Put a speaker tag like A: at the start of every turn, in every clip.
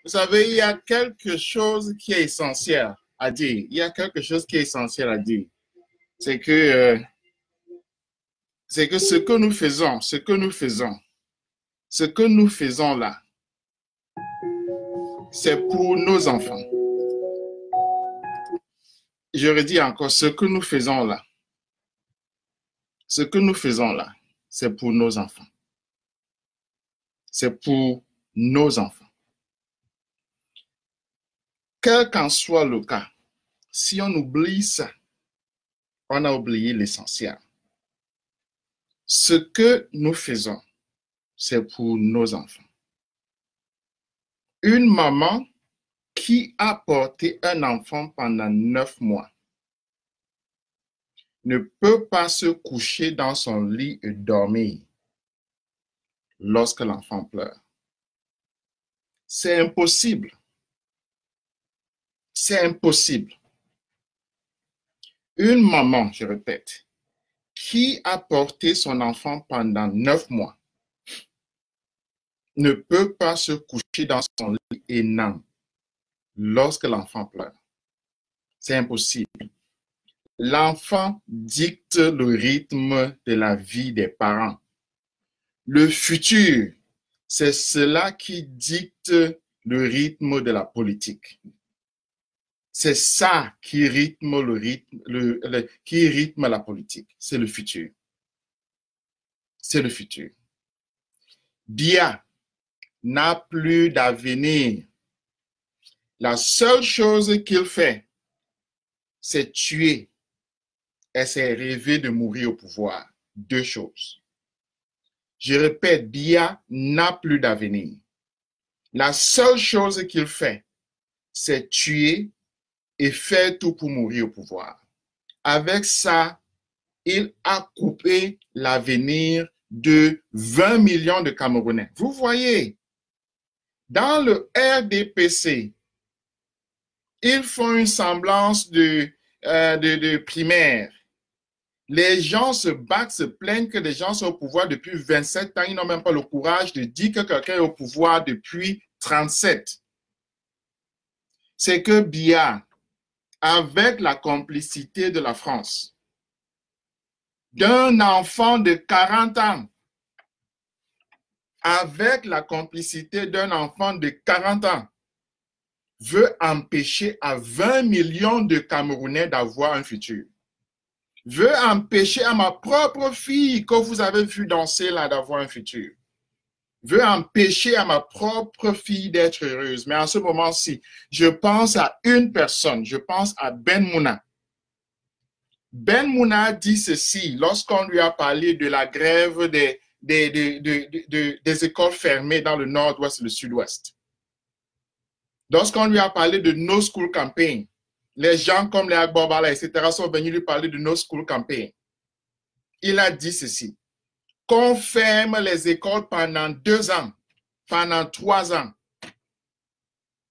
A: Vous savez, il y a quelque chose qui est essentiel à dire. Il y a quelque chose qui est essentiel à dire. C'est que, ce que nous faisons, ce que nous faisons là, c'est pour nos enfants. Je redis encore, ce que nous faisons là, c'est pour nos enfants. C'est pour nos enfants. Quel qu'en soit le cas, si on oublie ça, on a oublié l'essentiel. Ce que nous faisons, c'est pour nos enfants. Une maman qui a porté un enfant pendant 9 mois ne peut pas se coucher dans son lit et dormir lorsque l'enfant pleure. C'est impossible. C'est impossible. Une maman, je répète, qui a porté son enfant pendant 9 mois ne peut pas se coucher dans son lit et non lorsque l'enfant pleure. C'est impossible. L'enfant dicte le rythme de la vie des parents. Le futur, c'est cela qui dicte le rythme de la politique. C'est ça qui rythme qui rythme la politique. C'est le futur. C'est le futur. Biya n'a plus d'avenir. La seule chose qu'il fait, c'est tuer et c'est rêver de mourir au pouvoir. Deux choses. Je répète, Biya n'a plus d'avenir. La seule chose qu'il fait, c'est tuer et faire tout pour mourir au pouvoir. Avec ça, il a coupé l'avenir de 20 millions de Camerounais. Vous voyez, dans le RDPC, ils font une semblance de primaire. Les gens se battent, se plaignent que les gens sont au pouvoir depuis 27 ans. Ils n'ont même pas le courage de dire que quelqu'un est au pouvoir depuis 37. C'est que Biya, avec la complicité de la France, d'un enfant de 40 ans, avec la complicité d'un enfant de 40 ans, veut empêcher à 20 millions de Camerounais d'avoir un futur. Veut empêcher à ma propre fille que vous avez vu danser là d'avoir un futur. Veut empêcher à ma propre fille d'être heureuse. Mais en ce moment-ci, je pense à une personne, je pense à Ben Mouna. Ben Mouna dit ceci lorsqu'on lui a parlé de la grève des écoles fermées dans le nord-ouest et le sud-ouest. Lorsqu'on lui a parlé de No School Campaign, les gens comme les Agbobala, etc. sont venus lui parler de No School Campaign. Il a dit ceci, qu'on ferme les écoles pendant 2 ans, pendant 3 ans.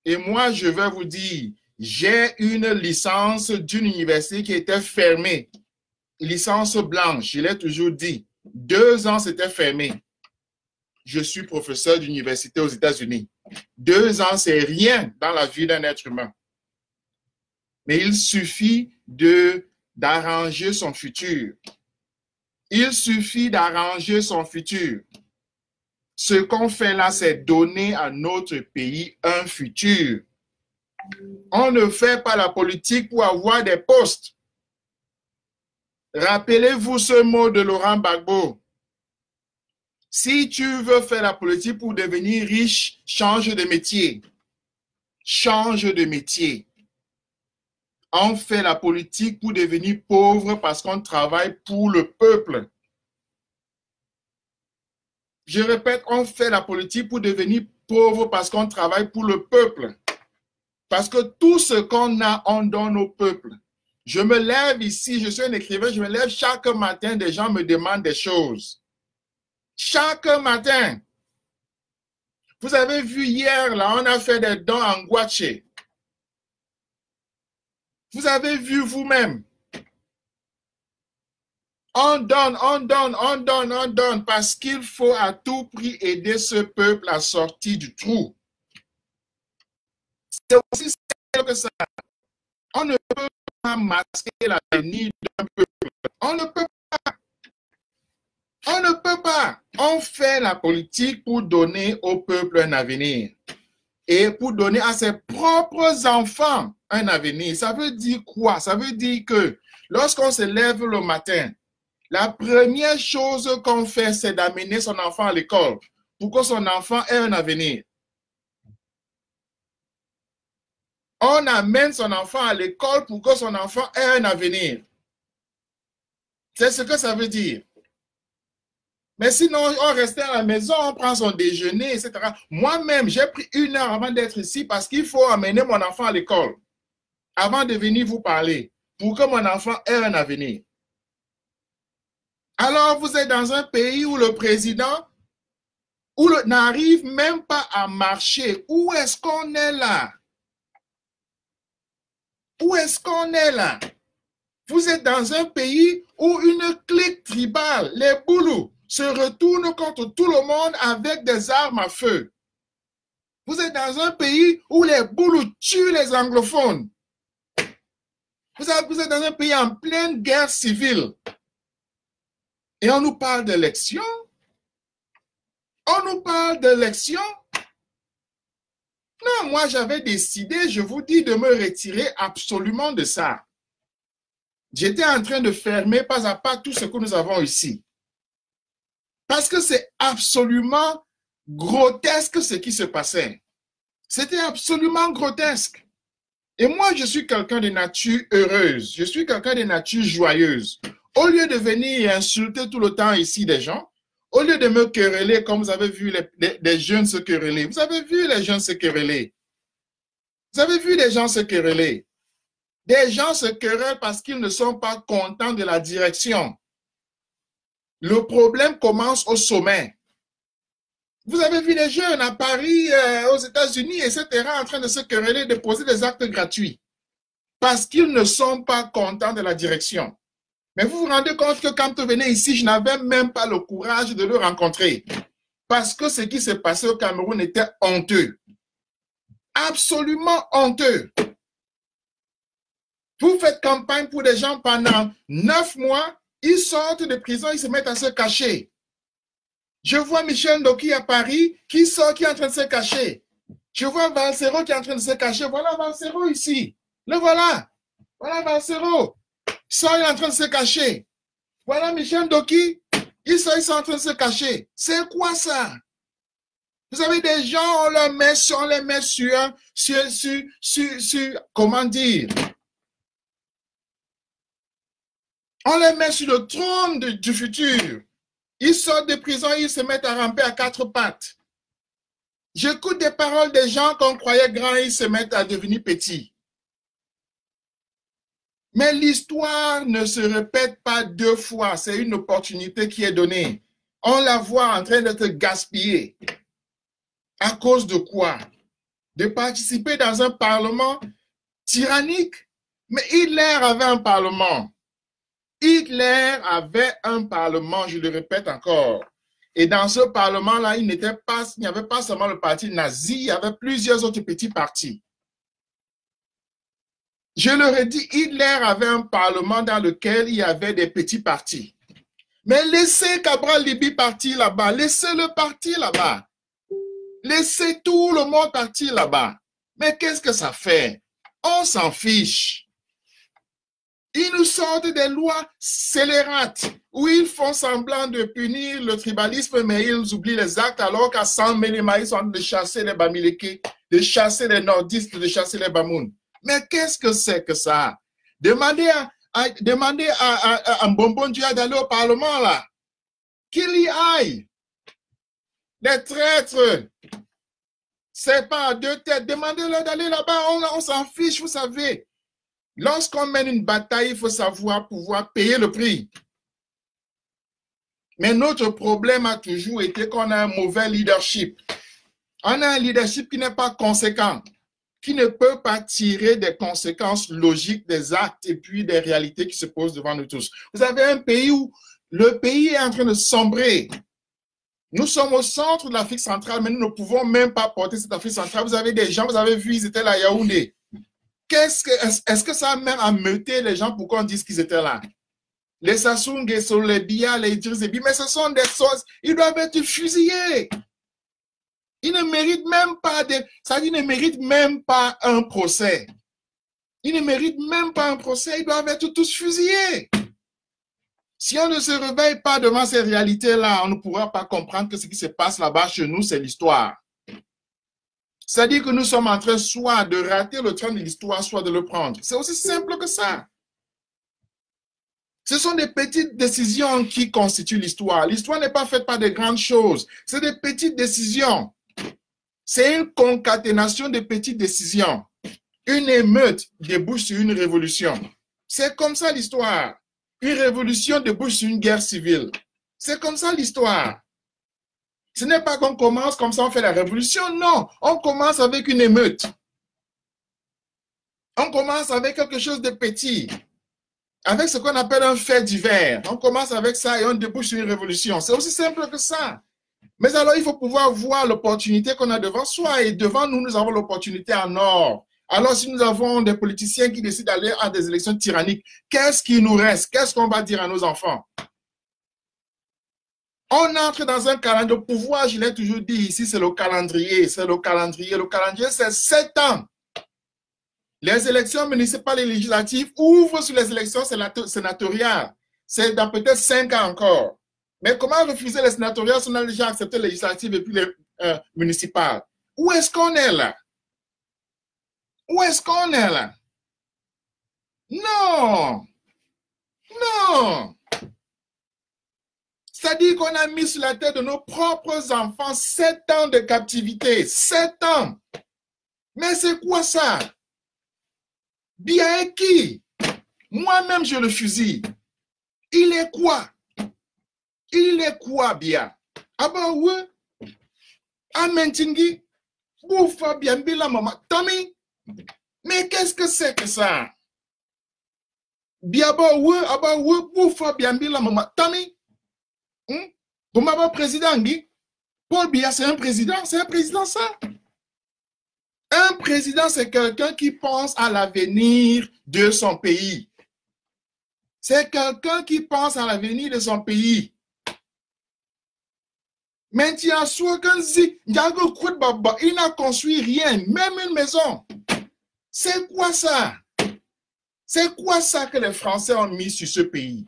A: Et moi, je vais vous dire, j'ai une licence d'une université qui était fermée, licence blanche, je l'ai toujours dit. 2 ans, c'était fermé. Je suis professeur d'université aux États-Unis. 2 ans, c'est rien dans la vie d'un être humain. Mais il suffit d'arranger son futur. Il suffit d'arranger son futur. Ce qu'on fait là, c'est donner à notre pays un futur. On ne fait pas la politique pour avoir des postes. Rappelez-vous ce mot de Laurent Gbagbo. Si tu veux faire la politique pour devenir riche, change de métier. Change de métier. On fait la politique pour devenir pauvre parce qu'on travaille pour le peuple. Je répète, on fait la politique pour devenir pauvre parce qu'on travaille pour le peuple. Parce que tout ce qu'on a, on donne au peuple. Je me lève ici, je suis un écrivain, je me lève chaque matin, des gens me demandent des choses. Chaque matin. Vous avez vu hier, là, on a fait des dons en Guaché. Vous avez vu vous-même. On donne, on donne, on donne, on donne, parce qu'il faut à tout prix aider ce peuple à sortir du trou. C'est aussi simple que ça. On ne peut pas masquer l'avenir d'un peuple. On ne peut pas. On ne peut pas. On fait la politique pour donner au peuple un avenir et pour donner à ses propres enfants un avenir. Ça veut dire quoi? Ça veut dire que lorsqu'on se lève le matin, la première chose qu'on fait, c'est d'amener son enfant à l'école pour que son enfant ait un avenir. On amène son enfant à l'école pour que son enfant ait un avenir. C'est ce que ça veut dire. Mais sinon, on restait à la maison, on prend son déjeuner, etc. Moi-même, j'ai pris 1 heure avant d'être ici parce qu'il faut amener mon enfant à l'école avant de venir vous parler pour que mon enfant ait un avenir. Alors, vous êtes dans un pays où le président n'arrive même pas à marcher. Où est-ce qu'on est là? Où est-ce qu'on est là? Vous êtes dans un pays où une clique tribale, les Boulous, se retournent contre tout le monde avec des armes à feu. Vous êtes dans un pays où les Boulous tuent les anglophones. Vous êtes dans un pays en pleine guerre civile. Et on nous parle d'élection. On nous parle d'élection. Non, moi j'avais décidé, je vous dis, de me retirer absolument de ça. J'étais en train de fermer pas à pas tout ce que nous avons ici. Parce que c'est absolument grotesque ce qui se passait. C'était absolument grotesque. Et moi, je suis quelqu'un de nature heureuse. Je suis quelqu'un de nature joyeuse. Au lieu de venir insulter tout le temps ici des gens, au lieu de me quereller comme vous avez vu les jeunes se quereller. Vous avez vu les jeunes se quereller. Vous avez vu les gens se quereller. Des gens se querellent parce qu'ils ne sont pas contents de la direction. Le problème commence au sommet. Vous avez vu les jeunes à Paris, aux États-Unis, etc., en train de se quereller, de poser des actes gratuits parce qu'ils ne sont pas contents de la direction. Mais vous vous rendez compte que quand vous venez ici, je n'avais même pas le courage de le rencontrer parce que ce qui s'est passé au Cameroun était honteux. Absolument honteux. Vous faites campagne pour des gens pendant 9 mois, ils sortent de prison, ils se mettent à se cacher. Je vois Michel Ndoki à Paris qui sort, qui est en train de se cacher. Je vois Valsero qui est en train de se cacher. Voilà Valsero ici. Le voilà. Voilà Valsero. Il sort, il est en train de se cacher. Voilà Michel Ndoki. Il sort, ils sont en train de se cacher. C'est quoi ça? Vous avez des gens, on les met sur comment dire? On les met sur le trône du futur. Ils sortent de prison, ils se mettent à ramper à 4 pattes. J'écoute des paroles des gens qu'on croyait grands, ils se mettent à devenir petits. Mais l'histoire ne se répète pas 2 fois. C'est une opportunité qui est donnée. On la voit en train d'être gaspillée. À cause de quoi? De participer dans un parlement tyrannique. Mais Hitler avait un parlement. Hitler avait un parlement, je le répète encore. Et dans ce parlement-là, il n'y avait pas seulement le parti nazi, il y avait plusieurs autres petits partis. Je leur ai dit, Hitler avait un parlement dans lequel il y avait des petits partis. Mais laissez Cabral Libye partir là-bas, laissez-le partir là-bas. Laissez tout le monde partir là-bas. Mais qu'est-ce que ça fait? On s'en fiche. Ils nous sortent des lois scélérates où ils font semblant de punir le tribalisme, mais ils oublient les actes alors qu'à 100 Méléma, ils sont en train de chasser les Bamileke, de chasser les nordistes, de chasser les Bamoun. Mais qu'est-ce que c'est que ça? Demandez à Mbombo Dia d'aller au Parlement là. Qu'il y aille. Les traîtres. C'est pas à 2 têtes. Demandez-leur d'aller là-bas. On s'en fiche, vous savez. Lorsqu'on mène une bataille, il faut savoir pouvoir payer le prix. Mais notre problème a toujours été qu'on a un mauvais leadership. On a un leadership qui n'est pas conséquent, qui ne peut pas tirer des conséquences logiques des actes et puis des réalités qui se posent devant nous tous. Vous avez un pays où le pays est en train de sombrer. Nous sommes au centre de l'Afrique centrale, mais nous ne pouvons même pas porter cette Afrique centrale. Vous avez des gens, vous avez vu, ils étaient là à Yaoundé. Est-ce que ça a même ameuté les gens pour qu'on dise qu'ils étaient là? Les Sassou Nguesso, les Biya, les Idriss Déby, mais ce sont des choses, ils doivent être fusillés. Ils ne méritent même pas ils ne méritent même pas un procès. Ils ne méritent même pas un procès, ils doivent être tous fusillés. Si on ne se réveille pas devant ces réalités-là, on ne pourra pas comprendre que ce qui se passe là-bas chez nous, c'est l'histoire. C'est-à-dire que nous sommes en train soit de rater le train de l'histoire, soit de le prendre. C'est aussi simple que ça. Ce sont des petites décisions qui constituent l'histoire. L'histoire n'est pas faite par de grandes choses. C'est des petites décisions. C'est une concaténation de petites décisions. Une émeute débouche sur une révolution. C'est comme ça l'histoire. Une révolution débouche sur une guerre civile. C'est comme ça l'histoire. Ce n'est pas qu'on commence comme ça, on fait la révolution. Non, on commence avec une émeute. On commence avec quelque chose de petit. Avec ce qu'on appelle un fait divers. On commence avec ça et on débouche sur une révolution. C'est aussi simple que ça. Mais alors, il faut pouvoir voir l'opportunité qu'on a devant soi. Et devant nous, nous avons l'opportunité en or. Alors, si nous avons des politiciens qui décident d'aller à des élections tyranniques, qu'est-ce qui nous reste? Qu'est-ce qu'on va dire à nos enfants? On entre dans un calendrier de pouvoir, je l'ai toujours dit ici, c'est le calendrier. C'est le calendrier. Le calendrier, c'est 7 ans. Les élections municipales et législatives ouvrent sur les élections sénatoriales. C'est dans peut-être 5 ans encore. Mais comment refuser les sénatoriales si on a déjà accepté les législatives et puis les municipales? Où est-ce qu'on est là? Où est-ce qu'on est là? Non! Non! C'est-à-dire qu'on a mis sur la tête de nos propres enfants 7 ans de captivité. 7 ans! Mais c'est quoi ça? Bien qui? Moi-même, je le fusille. Il est quoi? Il est quoi, bien? Ah bah ouais? Amentingi? Bouffa bien, bila maman. Tommy? Mais qu'est-ce que c'est que ça? Bien bah ouais, bouffa bien, bila maman. Tommy? Vous m'avez président, Guy? Paul Biya, c'est un président ça? Un président, c'est quelqu'un qui pense à l'avenir de son pays. C'est quelqu'un qui pense à l'avenir de son pays. Mais il n'a construit rien, même une maison. C'est quoi ça? C'est quoi ça que les Français ont mis sur ce pays?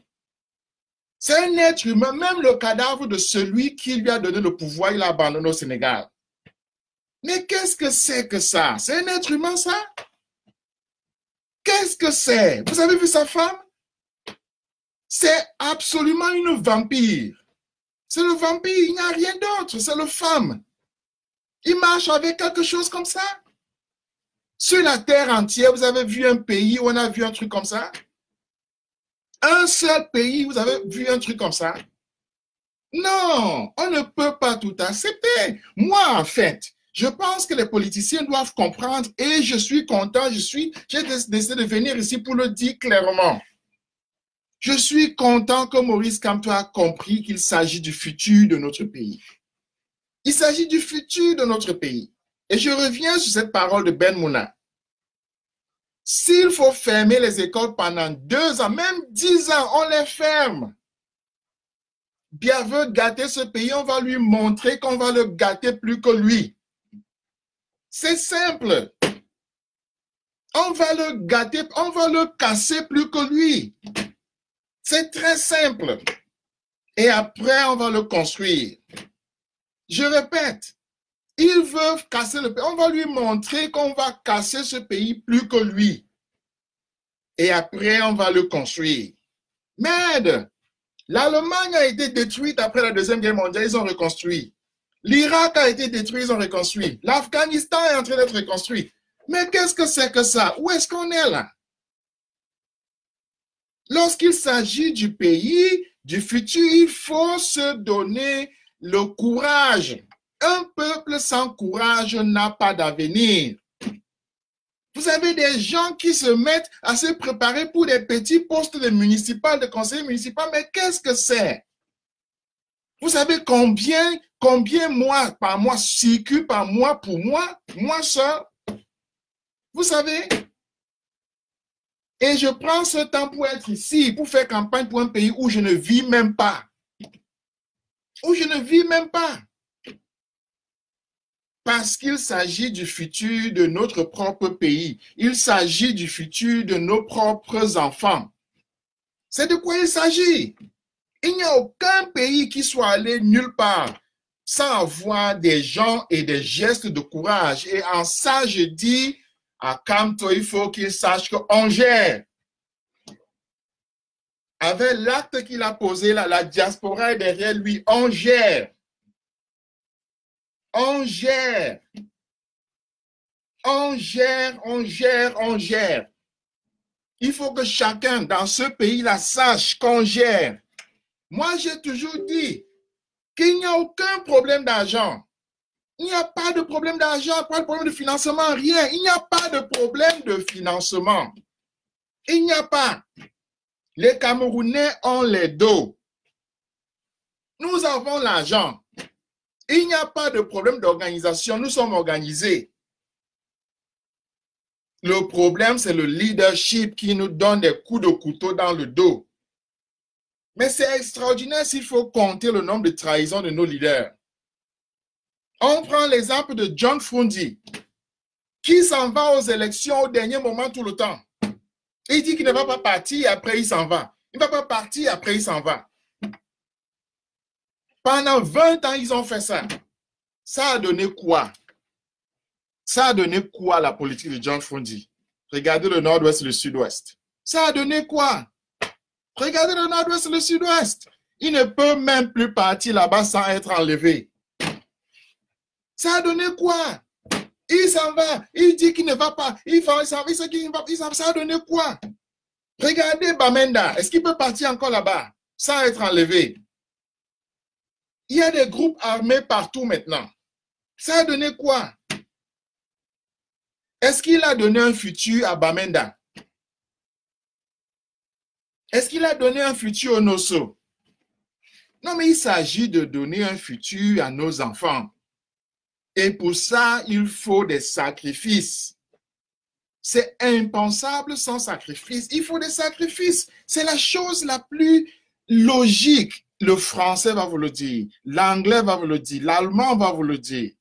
A: C'est un être humain, même le cadavre de celui qui lui a donné le pouvoir, il a abandonné au Sénégal. Mais qu'est-ce que c'est que ça? C'est un être humain, ça? Qu'est-ce que c'est? Vous avez vu sa femme? C'est absolument une vampire. C'est le vampire, il n'y a rien d'autre, c'est le femme. Il marche avec quelque chose comme ça. Sur la terre entière, vous avez vu un pays où on a vu un truc comme ça? Un seul pays, vous avez vu un truc comme ça? Non, on ne peut pas tout accepter. Moi, en fait, je pense que les politiciens doivent comprendre et je suis content, j'ai décidé de venir ici pour le dire clairement. Je suis content que Maurice Kamto a compris qu'il s'agit du futur de notre pays. Il s'agit du futur de notre pays. Et je reviens sur cette parole de Ben Mouna. S'il faut fermer les écoles pendant 2 ans, même 10 ans, on les ferme. Bien veut gâter ce pays, on va lui montrer qu'on va le gâter plus que lui. C'est simple. On va le gâter, on va le casser plus que lui. C'est très simple. Et après, on va le construire. Je répète, ils veulent casser le pays. On va lui montrer qu'on va casser ce pays plus que lui. Et après, on va le construire. Merde! L'Allemagne a été détruite après la Deuxième Guerre mondiale, ils ont reconstruit. L'Irak a été détruit, ils ont reconstruit. L'Afghanistan est en train d'être reconstruit. Mais qu'est-ce que c'est que ça? Où est-ce qu'on est là? Lorsqu'il s'agit du pays, du futur, il faut se donner le courage. Un peuple sans courage n'a pas d'avenir. Vous avez des gens qui se mettent à se préparer pour des petits postes de municipal, de conseiller municipal, mais qu'est-ce que c'est? Vous savez combien mois par mois circulent par mois pour moi seul? Vous savez? Et je prends ce temps pour être ici, pour faire campagne pour un pays où je ne vis même pas. Où je ne vis même pas. Parce qu'il s'agit du futur de notre propre pays. Il s'agit du futur de nos propres enfants. C'est de quoi il s'agit. Il n'y a aucun pays qui soit allé nulle part sans avoir des gens et des gestes de courage. Et en ça, je dis à Kamto, il faut qu'il sache qu'on gère. Avec l'acte qu'il a posé là, la diaspora est derrière lui, on gère. On gère. On gère, on gère, on gère. Il faut que chacun dans ce pays-là sache qu'on gère. Moi, j'ai toujours dit qu'il n'y a aucun problème d'argent. Il n'y a pas de problème d'argent, pas de problème de financement, rien. Il n'y a pas de problème de financement. Il n'y a pas. Les Camerounais ont les dos. Nous avons l'argent. Il n'y a pas de problème d'organisation. Nous sommes organisés. Le problème, c'est le leadership qui nous donne des coups de couteau dans le dos. Mais c'est extraordinaire s'il faut compter le nombre de trahisons de nos leaders. On prend l'exemple de John Fundi, qui s'en va aux élections au dernier moment tout le temps. Il dit qu'il ne va pas partir et après il s'en va. Il ne va pas partir et après il s'en va. Pendant 20 ans, ils ont fait ça. Ça a donné quoi? Ça a donné quoi la politique de John Fundi? Regardez le nord-ouest et le sud-ouest. Ça a donné quoi? Regardez le nord-ouest et le sud-ouest. Il ne peut même plus partir là-bas sans être enlevé. Ça a donné quoi? Il s'en va. Il dit qu'il ne va pas. Il s'en va. Ça a donné quoi? Regardez Bamenda. Est-ce qu'il peut partir encore là-bas sans être enlevé? Il y a des groupes armés partout maintenant. Ça a donné quoi? Est-ce qu'il a donné un futur à Bamenda? Est-ce qu'il a donné un futur au Nosso? Non, mais il s'agit de donner un futur à nos enfants. Et pour ça, il faut des sacrifices. C'est impensable sans sacrifice. Il faut des sacrifices. C'est la chose la plus logique. Le français va vous le dire. L'anglais va vous le dire. L'allemand va vous le dire.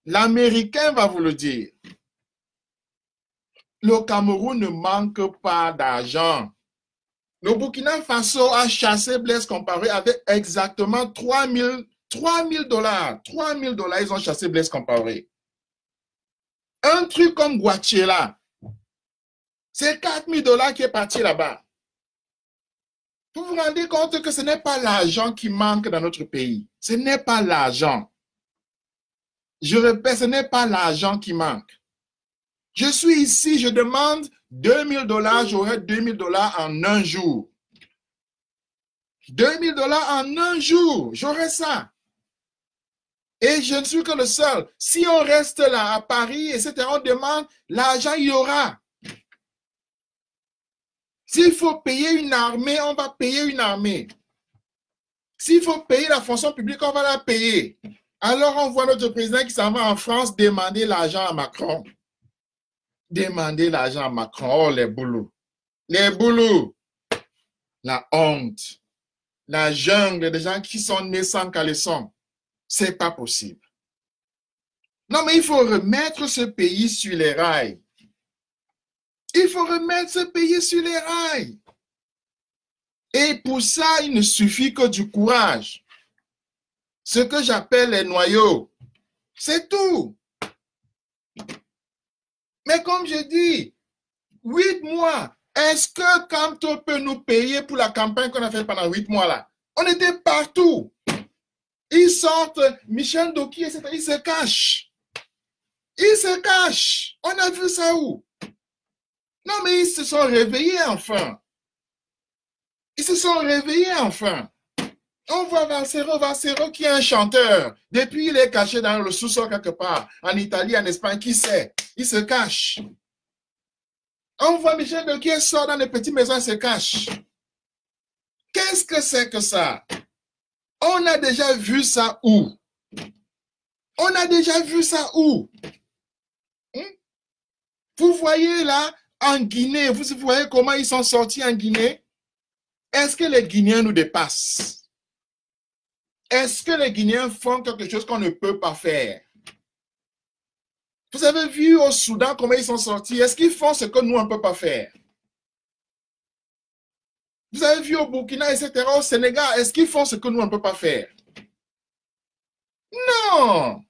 A: L'américain va vous le dire. Le Cameroun ne manque pas d'argent. Le Burkina Faso a chassé Blaise Compaoré avec exactement 3 000 $. 3 000 $, ils ont chassé Blaise Compaoré. Un truc comme Guachela, c'est 4 000 $ qui est parti là-bas. Vous vous rendez compte que ce n'est pas l'argent qui manque dans notre pays. Ce n'est pas l'argent. Je répète, ce n'est pas l'argent qui manque. Je suis ici, je demande 2 000 $, j'aurai 2 000 $ en un jour. 2 000 $ en un jour, j'aurai ça. Et je ne suis que le seul. Si on reste là à Paris, etc., on demande, l'argent, il y aura. S'il faut payer une armée, on va payer une armée. S'il faut payer la fonction publique, on va la payer. Alors on voit notre président qui s'en va en France demander l'argent à Macron. Demander l'argent à Macron. Oh, les boulots. Les boulots. La honte. La jungle des gens qui sont nés sans caleçon. C'est pas possible. Non, mais il faut remettre ce pays sur les rails. Il faut remettre ce pays sur les rails. Et pour ça, il ne suffit que du courage. Ce que j'appelle les noyaux. C'est tout. Mais comme je dis, 8 mois, est-ce que Kamto peut nous payer pour la campagne qu'on a faite pendant 8 mois là? On était partout. Ils sortent, Michel Doki, etc. Ils se cachent. Ils se cachent. On a vu ça où? Non, mais ils se sont réveillés enfin. Ils se sont réveillés enfin. On voit Valsero qui est un chanteur. Depuis, il est caché dans le sous-sol quelque part. En Italie, en Espagne, qui sait? Il se cache. On voit Michel Doki sort dans les petites maisons, il se cache. Qu'est-ce que c'est que ça? On a déjà vu ça où? On a déjà vu ça où? Vous voyez là, en Guinée, vous voyez comment ils sont sortis en Guinée? Est-ce que les Guinéens nous dépassent? Est-ce que les Guinéens font quelque chose qu'on ne peut pas faire? Vous avez vu au Soudan comment ils sont sortis? Est-ce qu'ils font ce que nous, on ne peut pas faire? Vous avez vu au Burkina, etc., au Sénégal, est-ce qu'ils font ce que nous, on ne peut pas faire? Non!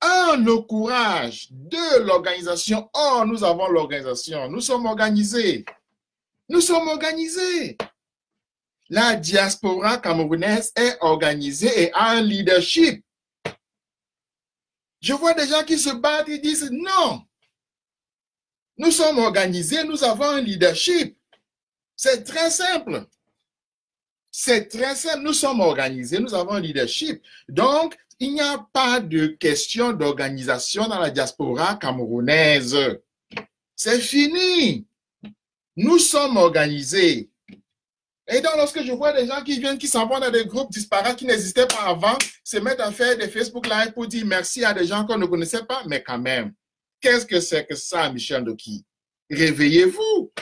A: Un, le courage. Deux, l'organisation. Oh, nous avons l'organisation. Nous sommes organisés. Nous sommes organisés. La diaspora camerounaise est organisée et a un leadership. Je vois des gens qui se battent et disent non. Nous sommes organisés, nous avons un leadership. C'est très simple. C'est très simple. Nous sommes organisés, nous avons un leadership. Donc, il n'y a pas de question d'organisation dans la diaspora camerounaise. C'est fini. Nous sommes organisés. Et donc, lorsque je vois des gens qui viennent, qui s'en vont dans des groupes disparates qui n'existaient pas avant, se mettent à faire des Facebook Live pour dire merci à des gens qu'on ne connaissait pas, mais quand même, qu'est-ce que c'est que ça, Michel Ndoki? Réveillez-vous.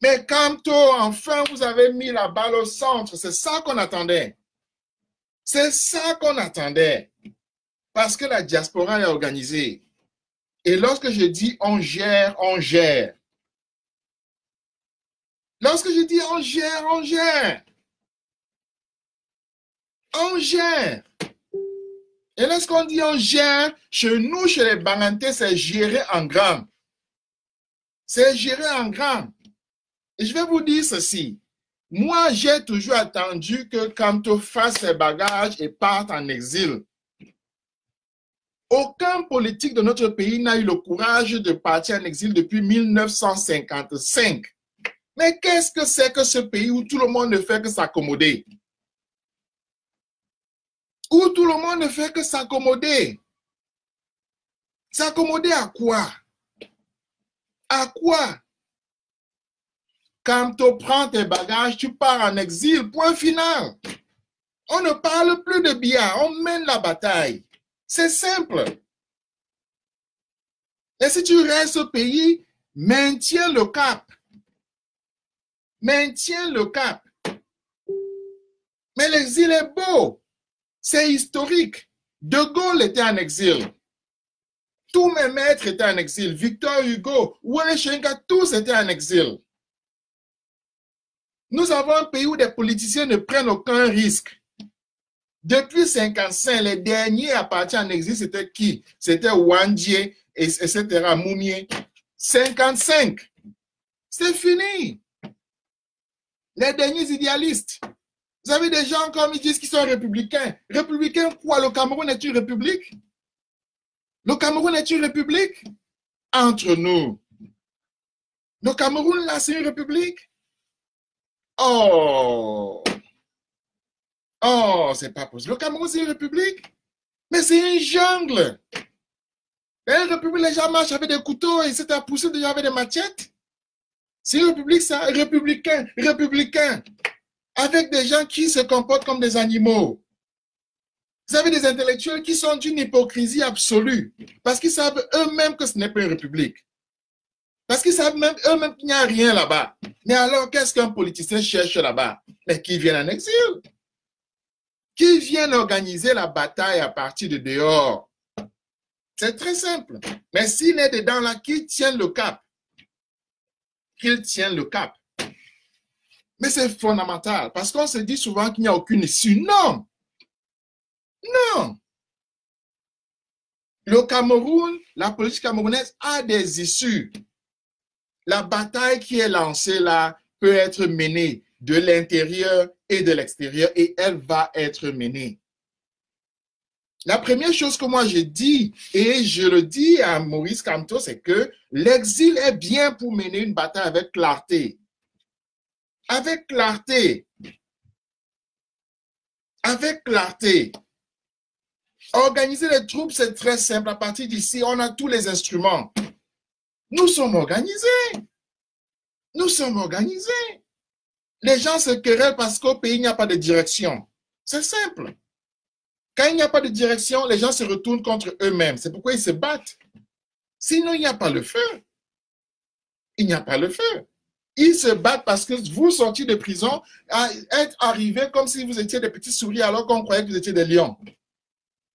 A: Mais quand enfin vous avez mis la balle au centre, c'est ça qu'on attendait. C'est ça qu'on attendait. Parce que la diaspora est organisée. Et lorsque je dis on gère, on gère. Lorsque je dis on gère, on gère. On gère. Et lorsqu'on dit on gère, chez nous, chez les Bangantais, c'est gérer en grand. C'est gérer en grand. Et je vais vous dire ceci. Moi, j'ai toujours attendu que Kamto fasse ses bagages et parte en exil. Aucun politique de notre pays n'a eu le courage de partir en exil depuis 1955. Mais qu'est-ce que c'est que ce pays où tout le monde ne fait que s'accommoder? Où tout le monde ne fait que s'accommoder? S'accommoder à quoi? À quoi? Quand tu prends tes bagages, tu pars en exil, point final. On ne parle plus de bien, on mène la bataille. C'est simple. Et si tu restes au pays, maintiens le cap. Maintiens le cap. Mais l'exil est beau. C'est historique. De Gaulle était en exil. Tous mes maîtres étaient en exil. Victor Hugo, Wole Soyinka, tous étaient en exil. Nous avons un pays où des politiciens ne prennent aucun risque. Depuis 1955, les derniers à partir en exil, c'était qui? C'était Wandje, etc., Moumié. 1955. C'est fini. Les derniers idéalistes. Vous avez des gens comme ils disent qu'ils sont républicains. Républicains quoi? Le Cameroun est une république? Le Cameroun est une république? Entre nous. Le Cameroun, là, c'est une république? Oh! Oh, c'est pas possible. Le Cameroun, c'est une république? Mais c'est une jungle. Une république, les gens marchent avec des couteaux et c'est à pousser déjà avec des machettes. C'est une république, ça? Républicain, républicain. Avec des gens qui se comportent comme des animaux. Vous avez des intellectuels qui sont d'une hypocrisie absolue. Parce qu'ils savent eux-mêmes que ce n'est pas une république. Parce qu'ils savent même eux-mêmes qu'il n'y a rien là-bas. Mais alors, qu'est-ce qu'un politicien cherche là-bas? Mais qui viennent en exil. Qui viennent organiser la bataille à partir de dehors. C'est très simple. Mais s'il est dedans là, qu'il tienne le cap. Qu'il tienne le cap. Mais c'est fondamental. Parce qu'on se dit souvent qu'il n'y a aucune issue. Non. Non. Le Cameroun, la politique camerounaise a des issues. La bataille qui est lancée là peut être menée de l'intérieur et de l'extérieur et elle va être menée. La première chose que moi je dis, et je le dis à Maurice Kamto, c'est que l'exil est bien pour mener une bataille avec clarté. Avec clarté. Avec clarté. Organiser les troupes, c'est très simple. À partir d'ici, on a tous les instruments. Nous sommes organisés. Nous sommes organisés. Les gens se querellent parce qu'au pays, il n'y a pas de direction. C'est simple. Quand il n'y a pas de direction, les gens se retournent contre eux-mêmes. C'est pourquoi ils se battent. Sinon, il n'y a pas le feu. Il n'y a pas le feu. Ils se battent parce que vous sortiez de prison, êtes arrivés comme si vous étiez des petites souris alors qu'on croyait que vous étiez des lions.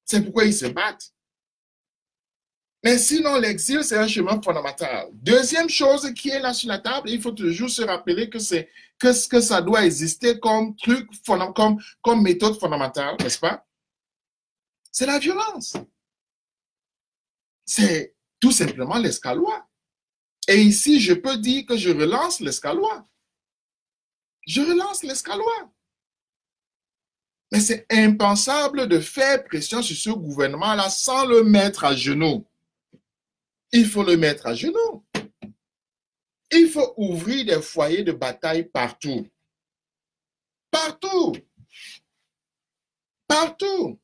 A: C'est pourquoi ils se battent. Mais sinon, l'exil, c'est un chemin fondamental. Deuxième chose qui est là sur la table, il faut toujours se rappeler que ça doit exister comme truc, comme méthode fondamentale, n'est-ce pas? C'est la violence. C'est tout simplement l'escaloi. Et ici, je peux dire que je relance l'escaloi. Je relance l'escaloi. Mais c'est impensable de faire pression sur ce gouvernement-là sans le mettre à genoux. Il faut le mettre à genoux. Il faut ouvrir des foyers de bataille partout. Partout. Partout.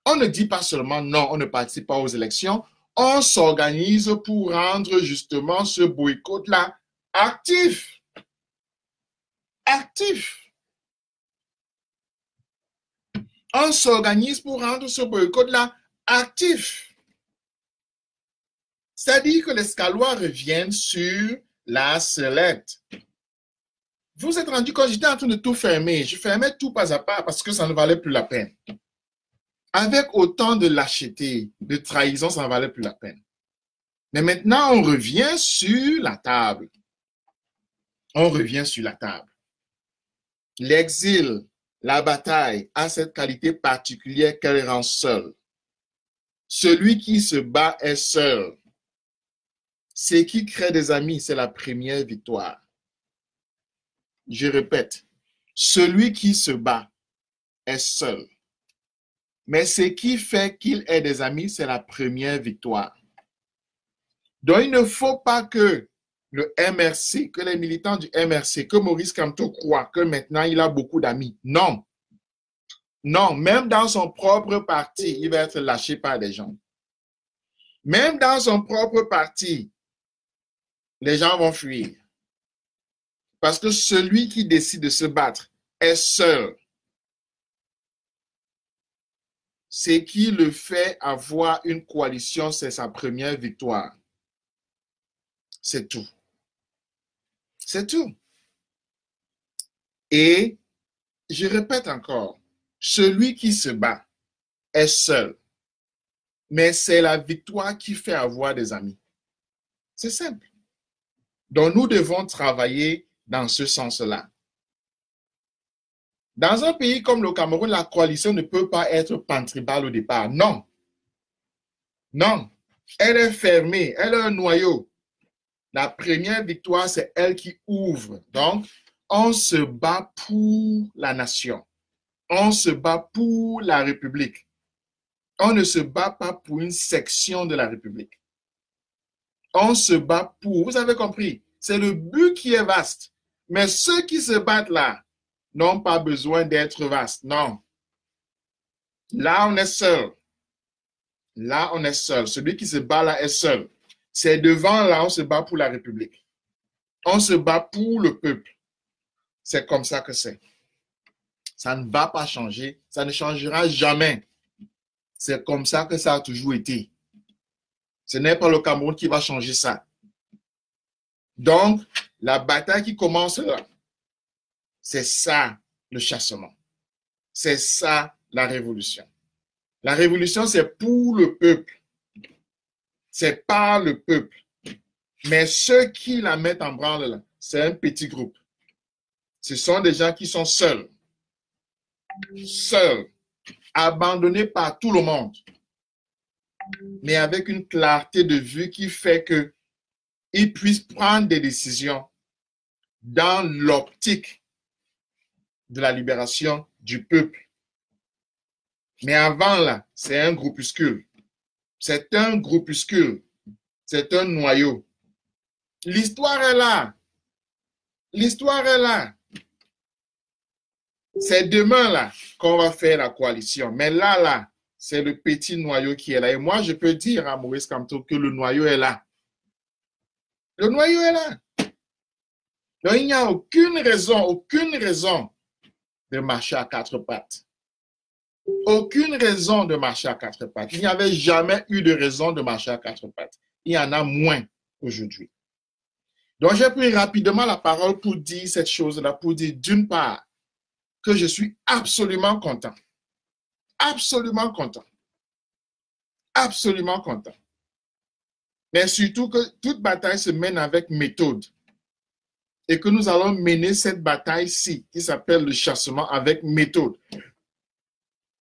A: On ne dit pas seulement non, on ne participe pas aux élections. On s'organise pour rendre justement ce boycott-là actif. Actif. On s'organise pour rendre ce boycott-là actif. C'est-à-dire que l'escaloi revienne sur la sellette. Vous êtes rendu compte, j'étais en train de tout fermer. Je fermais tout pas à pas parce que ça ne valait plus la peine. Avec autant de lâcheté, de trahison, ça ne valait plus la peine. Mais maintenant, on revient sur la table. On revient sur la table. L'exil, la bataille a cette qualité particulière qu'elle rend seule. Celui qui se bat est seul. Ce qui crée des amis, c'est la première victoire. Je répète, celui qui se bat est seul. Mais ce qui fait qu'il ait des amis, c'est la première victoire. Donc, il ne faut pas que le MRC, que les militants du MRC, que Maurice Kamto croient que maintenant il a beaucoup d'amis. Non. Non, même dans son propre parti, il va être lâché par des gens. Même dans son propre parti, les gens vont fuir. Parce que celui qui décide de se battre est seul. Ce qui le fait avoir une coalition, c'est sa première victoire. C'est tout. C'est tout. Et je répète encore, celui qui se bat est seul. Mais c'est la victoire qui fait avoir des amis. C'est simple. Donc nous devons travailler dans ce sens-là. Dans un pays comme le Cameroun, la coalition ne peut pas être pantribale au départ. Non. Non. Elle est fermée. Elle a un noyau. La première victoire, c'est elle qui ouvre. Donc, on se bat pour la nation. On se bat pour la République. On ne se bat pas pour une section de la République. On se bat pour, vous avez compris, c'est le but qui est vaste. Mais ceux qui se battent là n'ont pas besoin d'être vastes. Non. Là, on est seul. Là, on est seul. Celui qui se bat là est seul. C'est devant là, on se bat pour la République. On se bat pour le peuple. C'est comme ça que c'est. Ça ne va pas changer. Ça ne changera jamais. C'est comme ça que ça a toujours été. Ce n'est pas le Cameroun qui va changer ça. Donc, la bataille qui commence là, c'est ça le chassement. C'est ça la révolution. La révolution, c'est pour le peuple. C'est par le peuple. Mais ceux qui la mettent en branle là, c'est un petit groupe. Ce sont des gens qui sont seuls. Seuls. Abandonnés par tout le monde. Mais avec une clarté de vue qui fait qu'ils puissent prendre des décisions dans l'optique de la libération du peuple. Mais avant là, c'est un groupuscule. C'est un groupuscule. C'est un noyau. L'histoire est là. L'histoire est là. C'est demain là qu'on va faire la coalition. Mais là, c'est le petit noyau qui est là. Et moi, je peux dire à Maurice Kamto que le noyau est là. Le noyau est là. Donc, il n'y a aucune raison de marcher à quatre pattes. Aucune raison de marcher à quatre pattes. Il n'y avait jamais eu de raison de marcher à quatre pattes. Il y en a moins aujourd'hui. Donc, j'ai pris rapidement la parole pour dire cette chose-là, pour dire d'une part que je suis absolument content. Absolument content. Absolument content. Mais surtout que toute bataille se mène avec méthode. Et que nous allons mener cette bataille-ci, qui s'appelle le chassement, avec méthode.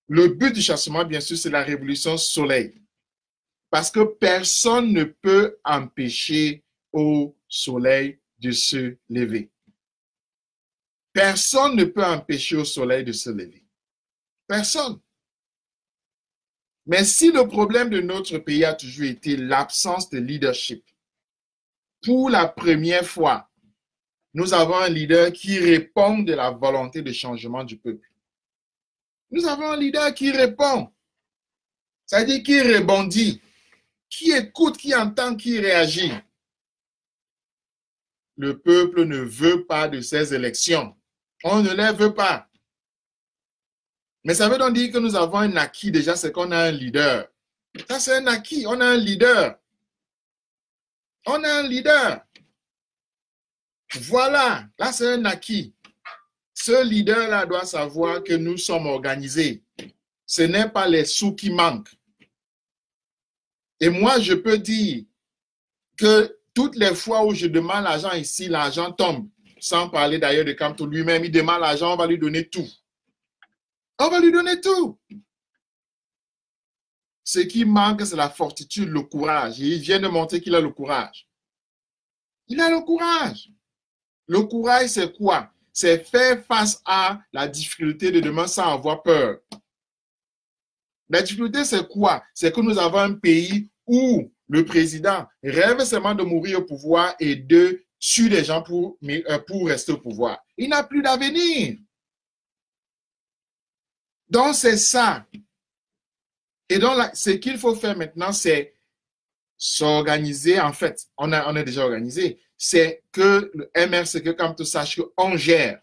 A: Le but du chassement, bien sûr, c'est la révolution soleil. Parce que personne ne peut empêcher au soleil de se lever. Personne ne peut empêcher au soleil de se lever. Personne. Mais si le problème de notre pays a toujours été l'absence de leadership, pour la première fois, nous avons un leader qui répond de la volonté de changement du peuple. Nous avons un leader qui répond, c'est-à-dire qui rebondit, qui écoute, qui entend, qui réagit. Le peuple ne veut pas de ces élections. On ne les veut pas. Mais ça veut donc dire que nous avons un acquis déjà, c'est qu'on a un leader. Ça, c'est un acquis. On a un leader. On a un leader. Voilà. Là, c'est un acquis. Ce leader-là doit savoir que nous sommes organisés. Ce n'est pas les sous qui manquent. Et moi, je peux dire que toutes les fois où je demande l'argent ici, l'argent tombe. Sans parler d'ailleurs de Kamto lui-même, il demande l'argent, on va lui donner tout. On va lui donner tout. Ce qui manque, c'est la fortitude, le courage. Et il vient de montrer qu'il a le courage. Il a le courage. Le courage, c'est quoi? C'est faire face à la difficulté de demain sans avoir peur. La difficulté, c'est quoi? C'est que nous avons un pays où le président rêve seulement de mourir au pouvoir et de tuer des gens pour rester au pouvoir. Il n'a plus d'avenir. Donc, c'est ça. Et donc, ce qu'il faut faire maintenant, c'est s'organiser. En fait, on est déjà organisé. C'est que le MRC, comme tu saches qu'on gère.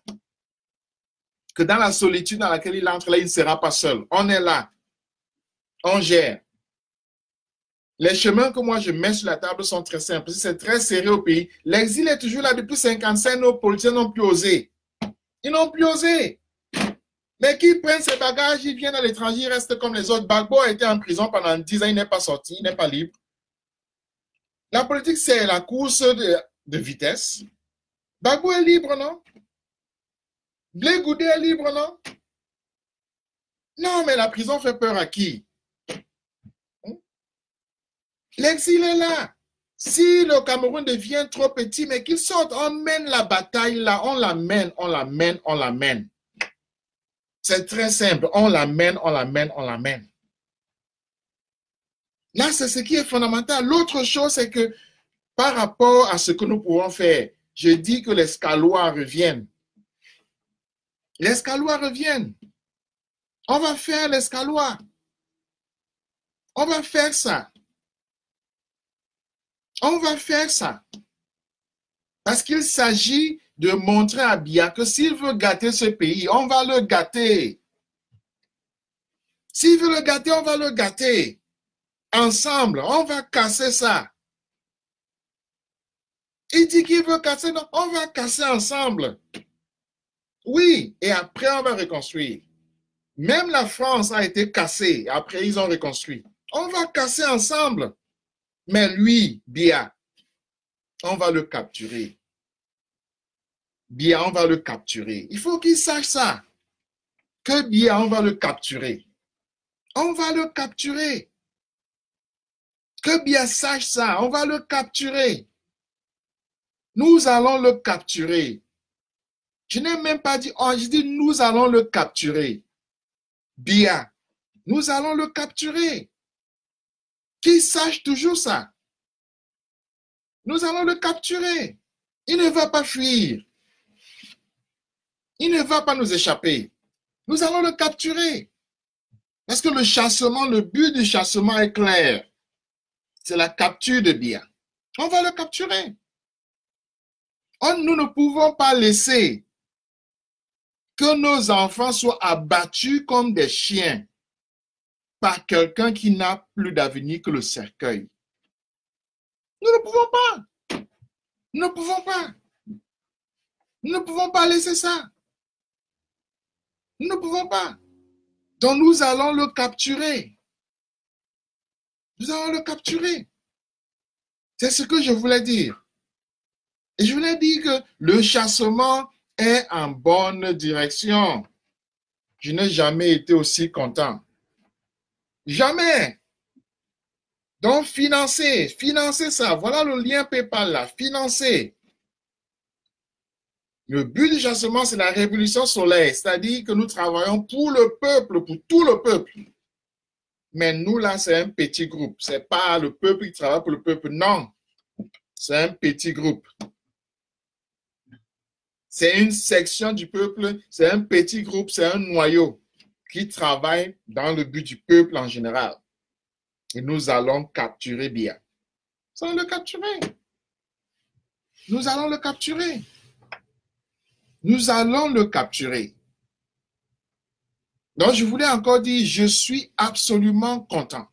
A: Que dans la solitude dans laquelle il entre, là, il ne sera pas seul. On est là. On gère. Les chemins que moi je mets sur la table sont très simples. C'est très serré au pays. L'exil est toujours là depuis 55. Nos politiciens n'ont plus osé. Ils n'ont plus osé. Mais qui prennent ses bagages, ils viennent à l'étranger, ils restent comme les autres. Gbagbo a été en prison pendant 10 ans, il n'est pas sorti, il n'est pas libre. La politique, c'est la course de vitesse. Gbagbo est libre, non? Blé Goudé est libre, non? Non, mais la prison fait peur à qui? L'exil est là. Si le Cameroun devient trop petit, mais qu'il sorte, on mène la bataille là, on la mène, on la mène, on la mène. C'est très simple, on la mène, on la mène, on la mène. Là, c'est ce qui est fondamental. L'autre chose, c'est que par rapport à ce que nous pouvons faire, je dis que les Scalois reviennent. Les Scalois reviennent. On va faire les Scalois. On va faire ça. On va faire ça. Parce qu'il s'agit de montrer à Biya que s'il veut gâter ce pays, on va le gâter. S'il veut le gâter, on va le gâter. Ensemble, on va casser ça. Il dit qu'il veut casser, non, on va casser ensemble. Oui, et après on va reconstruire. Même la France a été cassée, après ils ont reconstruit. On va casser ensemble. Mais lui, Biya, on va le capturer. Biya, on va le capturer. Il faut qu'il sache ça. Que Biya, on va le capturer. On va le capturer. Que Biya sache ça. On va le capturer. Nous allons le capturer. Je n'ai même pas dit, oh, je dis nous allons le capturer. Biya, nous allons le capturer. Qu'il sache toujours ça. Nous allons le capturer. Il ne va pas fuir. Il ne va pas nous échapper. Nous allons le capturer. Parce que le chassement, le but du chassement est clair. C'est la capture de Biya. On va le capturer. Nous ne pouvons pas laisser que nos enfants soient abattus comme des chiens par quelqu'un qui n'a plus d'avenir que le cercueil. Nous ne pouvons pas. Nous ne pouvons pas. Nous ne pouvons pas laisser ça. Nous ne pouvons pas. Donc nous allons le capturer. Nous allons le capturer. C'est ce que je voulais dire. Et je voulais dire que le chassement est en bonne direction. Je n'ai jamais été aussi content. Jamais. Donc, financer ça. Voilà le lien PayPal là. Financer. Le but du chassement, c'est la révolution solaire. C'est-à-dire que nous travaillons pour le peuple, pour tout le peuple. Mais nous, là, c'est un petit groupe. Ce n'est pas le peuple qui travaille pour le peuple. Non. C'est un petit groupe. C'est une section du peuple. C'est un petit groupe. C'est un noyau qui travaille dans le but du peuple en général. Et nous allons capturer bien. Nous allons le capturer. Nous allons le capturer. Nous allons le capturer. Donc, je voulais encore dire, je suis absolument content.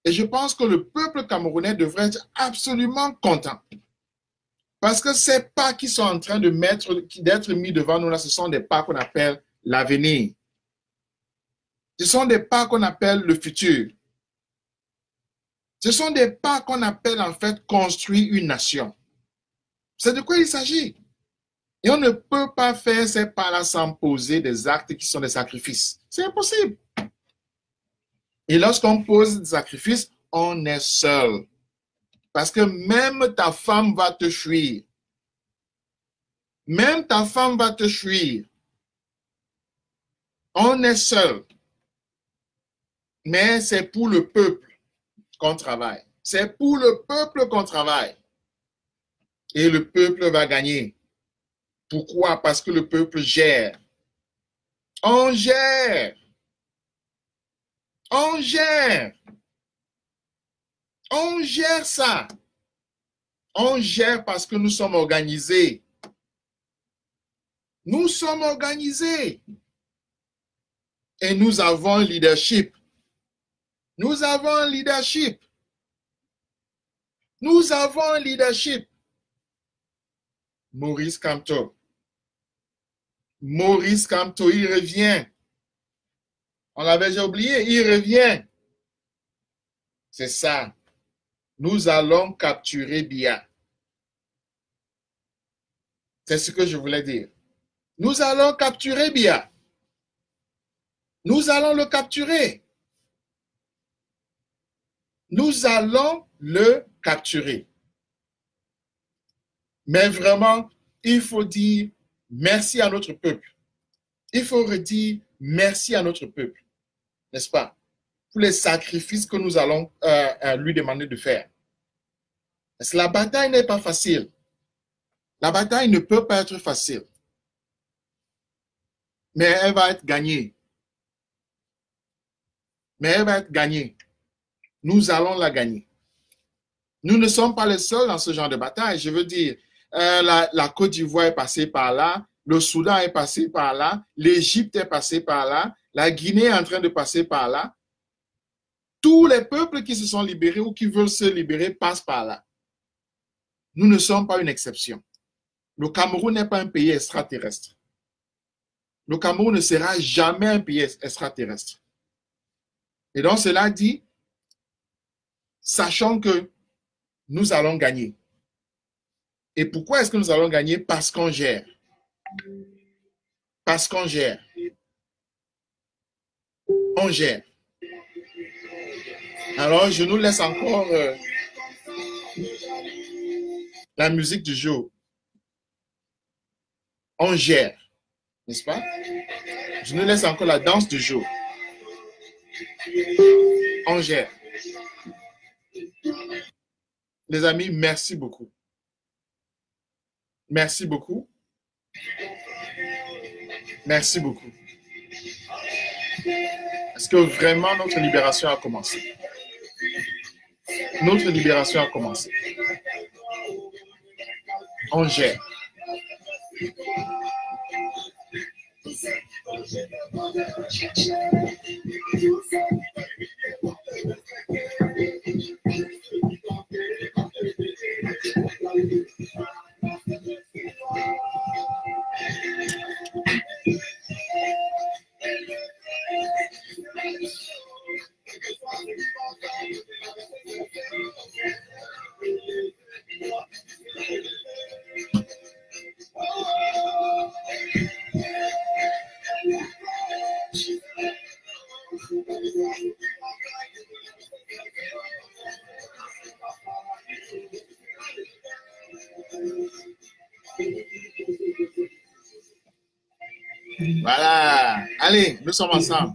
A: Et je pense que le peuple camerounais devrait être absolument content. Parce que ces pas qui sont en train d'être mis devant nous, là, ce sont des pas qu'on appelle l'avenir. Ce sont des pas qu'on appelle le futur. Ce sont des pas qu'on appelle en fait construire une nation. C'est de quoi il s'agit. Et on ne peut pas faire ces pas-là sans poser des actes qui sont des sacrifices. C'est impossible. Et lorsqu'on pose des sacrifices, on est seul. Parce que même ta femme va te fuir. Même ta femme va te fuir. On est seul. Mais c'est pour le peuple qu'on travaille. C'est pour le peuple qu'on travaille. Et le peuple va gagner. Pourquoi? Parce que le peuple gère. On gère. On gère. On gère ça. On gère parce que nous sommes organisés. Nous sommes organisés. Et nous avons un leadership. Nous avons un leadership. Nous avons un leadership. Maurice Kamto. Maurice Kamto, il revient. On l'avait déjà oublié, il revient. C'est ça. Nous allons capturer Biya. C'est ce que je voulais dire. Nous allons capturer Biya. Nous allons le capturer. Nous allons le capturer. Mais vraiment, il faut dire merci à notre peuple. Il faut redire merci à notre peuple. N'est-ce pas? Pour les sacrifices que nous allons lui demander de faire. Parce que la bataille n'est pas facile. La bataille ne peut pas être facile. Mais elle va être gagnée. Mais elle va être gagnée. Nous allons la gagner. Nous ne sommes pas les seuls dans ce genre de bataille. Je veux dire, la Côte d'Ivoire est passée par là, le Soudan est passé par là, l'Égypte est passée par là, la Guinée est en train de passer par là. Tous les peuples qui se sont libérés ou qui veulent se libérer passent par là. Nous ne sommes pas une exception. Le Cameroun n'est pas un pays extraterrestre. Le Cameroun ne sera jamais un pays extraterrestre. Et donc cela dit, sachant que nous allons gagner. Et pourquoi est-ce que nous allons gagner? Parce qu'on gère. Parce qu'on gère. On gère. Alors, je nous laisse encore la musique du jour. On gère. N'est-ce pas? Je nous laisse encore la danse du jour. On gère. Les amis, merci beaucoup. Merci beaucoup. Merci beaucoup. Est-ce que vraiment notre libération a commencé? Notre libération a commencé. on gère. Voilà. Allez, nous sommes ensemble.